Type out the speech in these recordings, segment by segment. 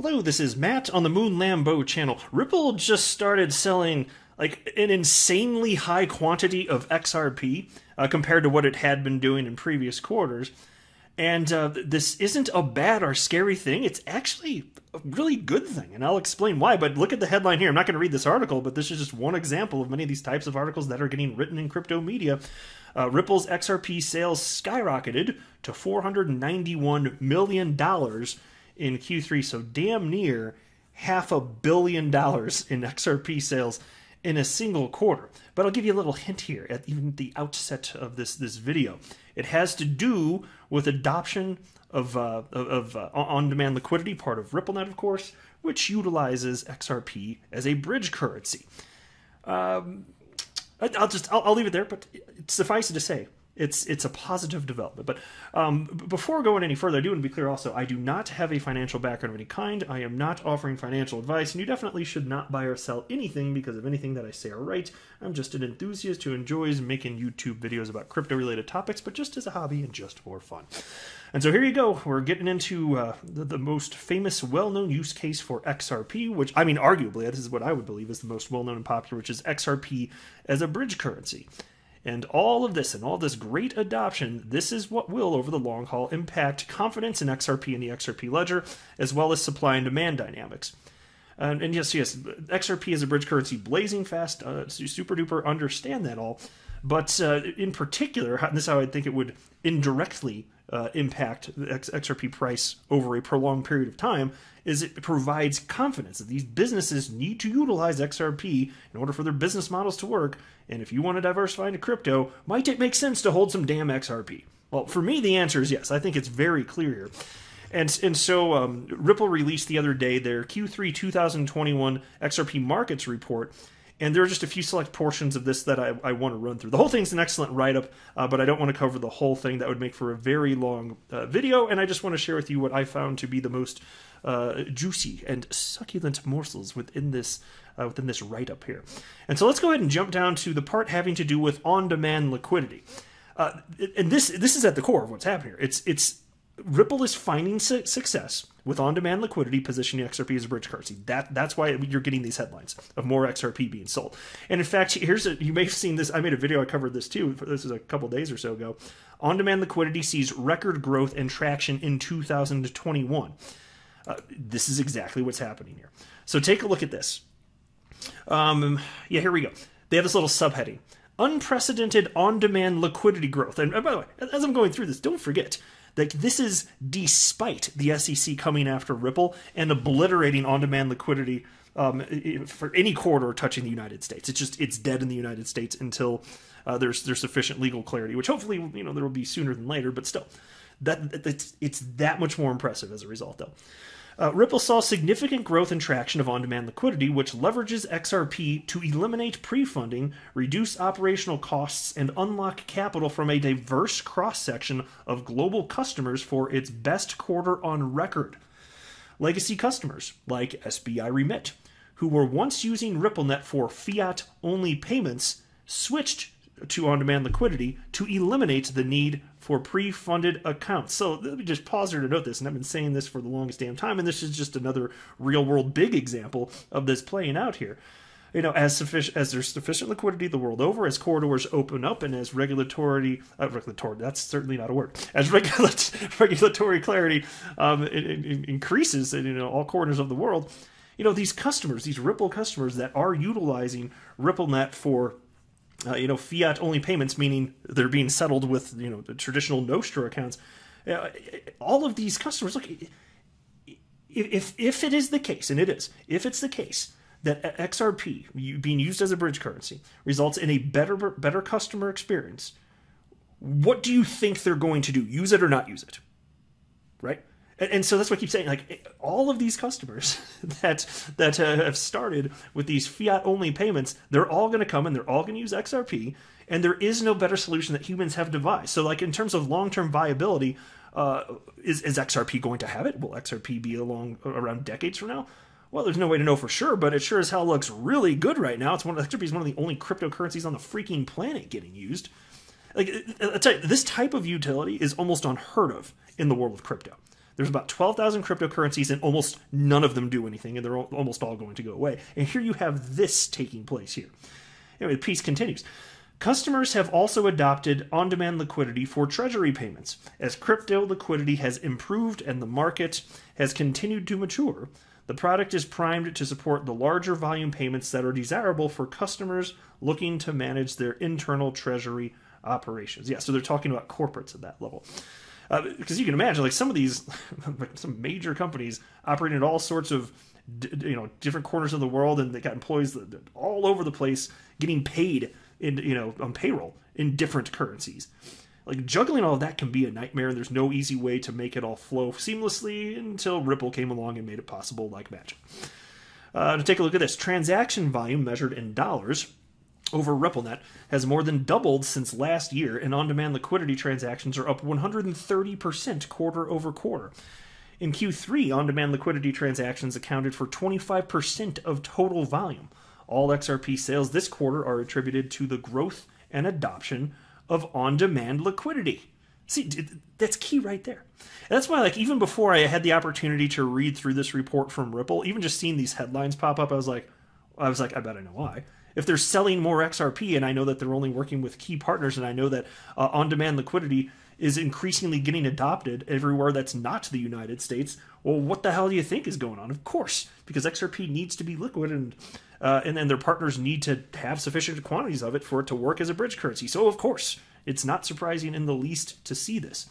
Hello, this is Matt on the Moon Lambo channel. Ripple just started selling like an insanely high quantity of XRP compared to what it had been doing in previous quarters. And this isn't a bad or scary thing. It's actually a really good thing, and I'll explain why. But look at the headline here. I'm not going to read this article, but this is just one example of many of these types of articles that are getting written in crypto media. Ripple's XRP sales skyrocketed to $491 million in Q3, so damn near $500 million in XRP sales in a single quarter. But I'll give you a little hint here at even the outset of this video. It has to do with adoption of on-demand liquidity, part of RippleNet, of course, which utilizes XRP as a bridge currency. I'll leave it there, but suffice it to say, it's a positive development. But before going any further, I do want to be clear also, I do not have a financial background of any kind. I am not offering financial advice, and you definitely should not buy or sell anything because of anything that I say or write. I'm just an enthusiast who enjoys making YouTube videos about crypto-related topics, but just as a hobby and just for fun. And so here you go. We're getting into the most famous, well-known use case for XRP, which, I mean, arguably, this is what I would believe is the most well-known and popular, which is XRP as a bridge currency. And all of this and all this great adoption, this is what will, over the long haul, impact confidence in XRP and the XRP ledger, as well as supply and demand dynamics. And yes, XRP is a bridge currency, blazing fast, super duper understand that all. But in particular, and this is how I think it would indirectly impact the XRP price over a prolonged period of time, is it provides confidence that these businesses need to utilize XRP in order for their business models to work. And if you want to diversify into crypto, might it make sense to hold some damn XRP? Well, for me, the answer is yes. I think it's very clear here. And so Ripple released the other day their Q3 2021 XRP markets report. And there are just a few select portions of this that I want to run through. The whole thing's an excellent write-up, but I don't want to cover the whole thing. That would make for a very long video, and I just want to share with you what I found to be the most juicy and succulent morsels within this write-up here. And so let's go ahead and jump down to the part having to do with on-demand liquidity. And this is at the core of what's happening here. It's Ripple is finding success with on-demand liquidity, positioning XRP as a bridge currency. That's why you're getting these headlines of more XRP being sold. And in fact, you may have seen this. I made a video, I covered this too. This is a couple days or so ago. On-demand liquidity sees record growth and traction in 2021. This is exactly what's happening here. So take a look at this. Yeah, here we go. They have this little subheading. Unprecedented on-demand liquidity growth. And by the way, as I'm going through this, don't forget, like, this is despite the SEC coming after Ripple and obliterating on-demand liquidity for any corridor touching the United States. It's dead in the United States until there's sufficient legal clarity, which hopefully there will be sooner than later. But still, it's that much more impressive as a result, though. Ripple saw significant growth and traction of on-demand liquidity, which leverages XRP to eliminate pre-funding, reduce operational costs, and unlock capital from a diverse cross-section of global customers for its best quarter on record. Legacy customers, like SBI Remit, who were once using RippleNet for fiat-only payments, switched to on-demand liquidity to eliminate the need for pre-funded accounts. So let me just pause here to note this, and I've been saying this for the longest damn time, and this is just another real-world big example of this playing out here. As there's sufficient liquidity the world over, as corridors open up, and as regulatory, that's certainly not a word, as regulatory clarity increases in all corners of the world, these customers, these Ripple customers that are utilizing RippleNet for fiat-only payments, meaning they're being settled with, the traditional Nostra accounts. All of these customers, look, if it is the case, and it is, if it's the case that XRP being used as a bridge currency results in a better customer experience, what do you think they're going to do? Use it or not use it, right? And so that's what I keep saying. Like, all of these customers that have started with these fiat-only payments, they're all going to come and they're all going to use XRP, and there is no better solution that humans have devised. So, like, in terms of long-term viability, is XRP going to have it? Will XRP be around decades from now? Well, there's no way to know for sure, but it sure as hell looks really good right now. XRP is one of the only cryptocurrencies on the freaking planet getting used. Like, I'll tell you, this type of utility is almost unheard of in the world of crypto. There's about 12,000 cryptocurrencies, and almost none of them do anything, and they're almost all going to go away. And here you have this taking place here. Anyway, the piece continues. Customers have also adopted on-demand liquidity for treasury payments. As crypto liquidity has improved and the market has continued to mature, the product is primed to support the larger volume payments that are desirable for customers looking to manage their internal treasury operations. Yeah, so they're talking about corporates at that level. Because you can imagine, like, some of these, some major companies operating in all sorts of, different corners of the world, and they got employees all over the place getting paid on payroll in different currencies. Like, juggling all of that can be a nightmare, and there's no easy way to make it all flow seamlessly until Ripple came along and made it possible like magic. To take a look at this, transaction volume measured in dollars over RippleNet has more than doubled since last year, and on-demand liquidity transactions are up 130% quarter over quarter. In Q3, on-demand liquidity transactions accounted for 25% of total volume. All XRP sales this quarter are attributed to the growth and adoption of on-demand liquidity. See, that's key right there. And that's why, like, even before I had the opportunity to read through this report from Ripple, even just seeing these headlines pop up, I was like, I bet I know why. If they're selling more XRP, and I know that they're only working with key partners, and I know that on-demand liquidity is increasingly getting adopted everywhere that's not the United States, well, what the hell do you think is going on? Of course, because XRP needs to be liquid, and then their partners need to have sufficient quantities of it for it to work as a bridge currency. So, of course, it's not surprising in the least to see this.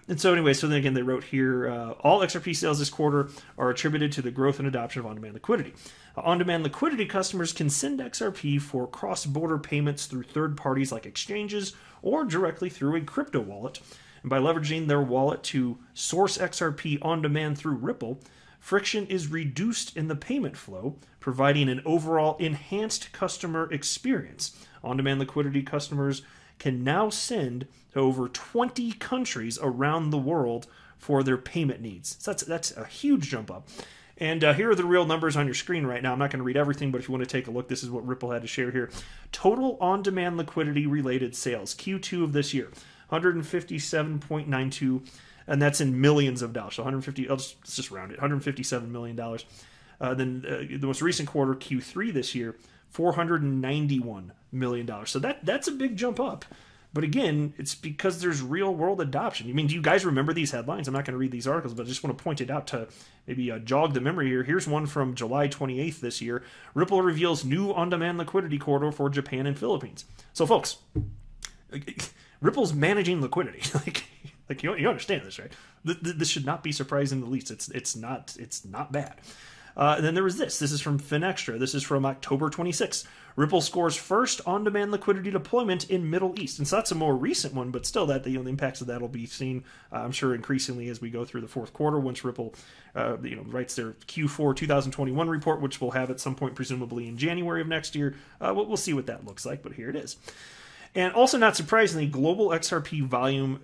And so anyway, so then again, they wrote here, all XRP sales this quarter are attributed to the growth and adoption of on-demand liquidity. On-demand liquidity customers can send XRP for cross-border payments through third parties like exchanges or directly through a crypto wallet. And by leveraging their wallet to source XRP on demand through Ripple, friction is reduced in the payment flow, providing an overall enhanced customer experience. On-demand liquidity customers can now send to over 20 countries around the world for their payment needs. So that's a huge jump up. And here are the real numbers on your screen right now. I'm not going to read everything, but if you want to take a look, this is what Ripple had to share here. Total on-demand liquidity related sales, Q2 of this year, 157.92, and that's in millions of dollars. So 150, let's just round it, $157 million. Then the most recent quarter, Q3 this year, $491 million. So that's a big jump up. But again, it's because there's real world adoption. I mean, do you guys remember these headlines? I'm not going to read these articles, but I just want to point it out to maybe jog the memory here. Here's one from July 28th this year. Ripple reveals new on-demand liquidity corridor for Japan and Philippines. So, folks, Ripple's managing liquidity. like you understand this, right? This should not be surprising in the least. It's not bad. And then there was this. This is from FinExtra. This is from October 26th. Ripple scores first on-demand liquidity deployment in Middle East. And so that's a more recent one, but still, that the impacts of that will be seen, I'm sure, increasingly as we go through the fourth quarter. Once Ripple, writes their Q4 2021 report, which we'll have at some point, presumably in January of next year. We'll see what that looks like. But here it is. And also, not surprisingly, global XRP volume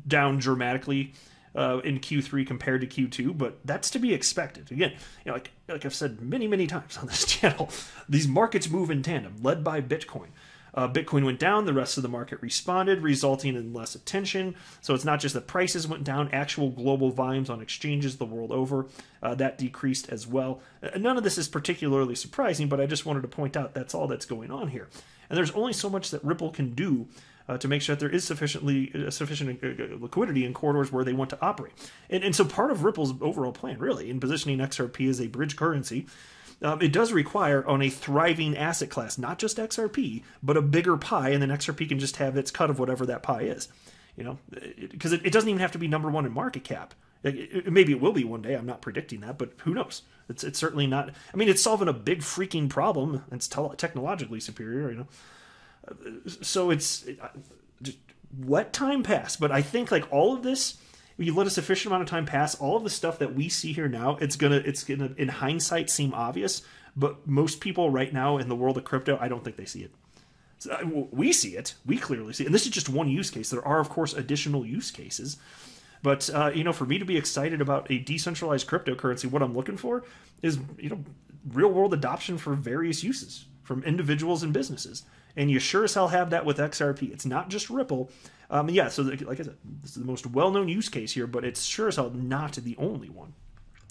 down dramatically in Q3 compared to Q2, but that's to be expected. Again, like I've said many times on this channel, these markets move in tandem, led by Bitcoin. Bitcoin went down, the rest of the market responded, resulting in less attention. So it's not just that prices went down, actual global volumes on exchanges the world over, that decreased as well. None of this is particularly surprising, but I just wanted to point out that's all that's going on here. And there's only so much that Ripple can do to make sure that there is sufficient liquidity in corridors where they want to operate. And so part of Ripple's overall plan, really, in positioning XRP as a bridge currency, it does require on a thriving asset class, not just XRP, but a bigger pie, and then XRP can just have its cut of whatever that pie is. Because it doesn't even have to be number one in market cap. Maybe it will be one day. I'm not predicting that, but who knows? It's certainly not. I mean, it's solving a big freaking problem. It's technologically superior, So it's just let time pass. But I think like all of this, if you let a sufficient amount of time pass, all of the stuff that we see here now, it's gonna in hindsight seem obvious. But most people right now in the world of crypto, I don't think they see it. So, we see it. We clearly see it. And this is just one use case. There are, of course, additional use cases. But, for me to be excited about a decentralized cryptocurrency, what I'm looking for is, real-world adoption for various uses. from individuals and businesses. And you sure as hell have that with XRP. It's not just Ripple. Yeah, so like I said, this is the most well-known use case here, but it's sure as hell not the only one.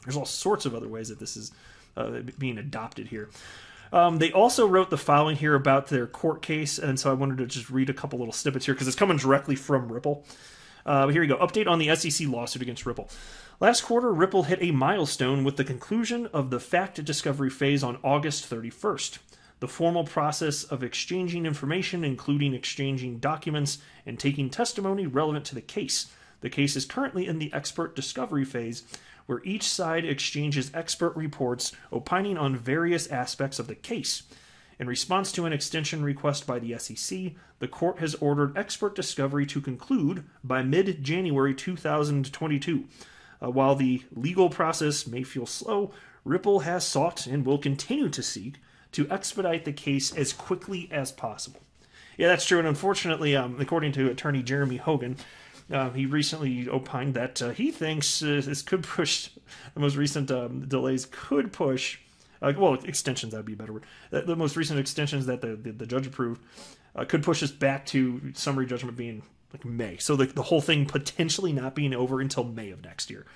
There's all sorts of other ways that this is being adopted here. They also wrote the following here about their court case, and so I wanted to just read a couple little snippets here because it's coming directly from Ripple. Here we go. Update on the SEC lawsuit against Ripple. Last quarter, Ripple hit a milestone with the conclusion of the fact discovery phase on August 31st. The formal process of exchanging information, including exchanging documents and taking testimony relevant to the case. The case is currently in the expert discovery phase, where each side exchanges expert reports opining on various aspects of the case. In response to an extension request by the SEC, the court has ordered expert discovery to conclude by mid-January 2022. While the legal process may feel slow, Ripple has sought and will continue to seek to expedite the case as quickly as possible. Yeah, that's true, and unfortunately, according to attorney Jeremy Hogan, he recently opined that he thinks this could push, the most recent delays could push, well, extensions, that would be a better word. The most recent extensions that the judge approved could push us back to summary judgment being like May. So the whole thing potentially not being over until May of next year.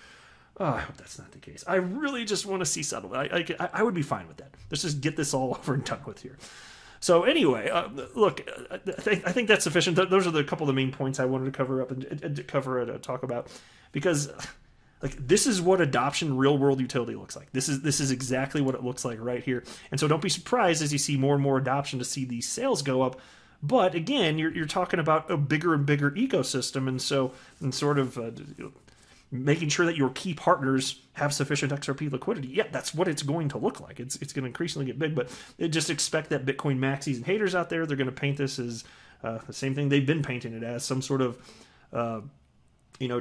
Oh, I hope that's not the case. I really just want to see settled. I would be fine with that. Let's just get this all over and done with here. So anyway, look, I think that's sufficient. Those are the couple of the main points I wanted to cover up and talk about, because like this is what adoption real world utility looks like. This is exactly what it looks like right here. And so don't be surprised as you see more and more adoption to see these sales go up. But again, you're talking about a bigger and bigger ecosystem, and sort of making sure that your key partners have sufficient XRP liquidity. Yeah, that's what it's going to look like. It's going to increasingly get big, but just expect that Bitcoin maxis and haters out there, they're going to paint this as the same thing they've been painting it as, some sort of,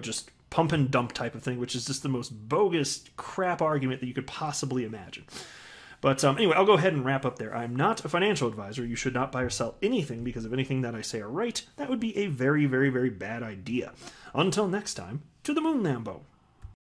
just pump and dump type of thing, which is just the most bogus crap argument that you could possibly imagine. But anyway, I'll go ahead and wrap up there. I'm not a financial advisor. You should not buy or sell anything because of anything that I say are right. That would be a very, very, very bad idea. Until next time, to the moon, Lambo.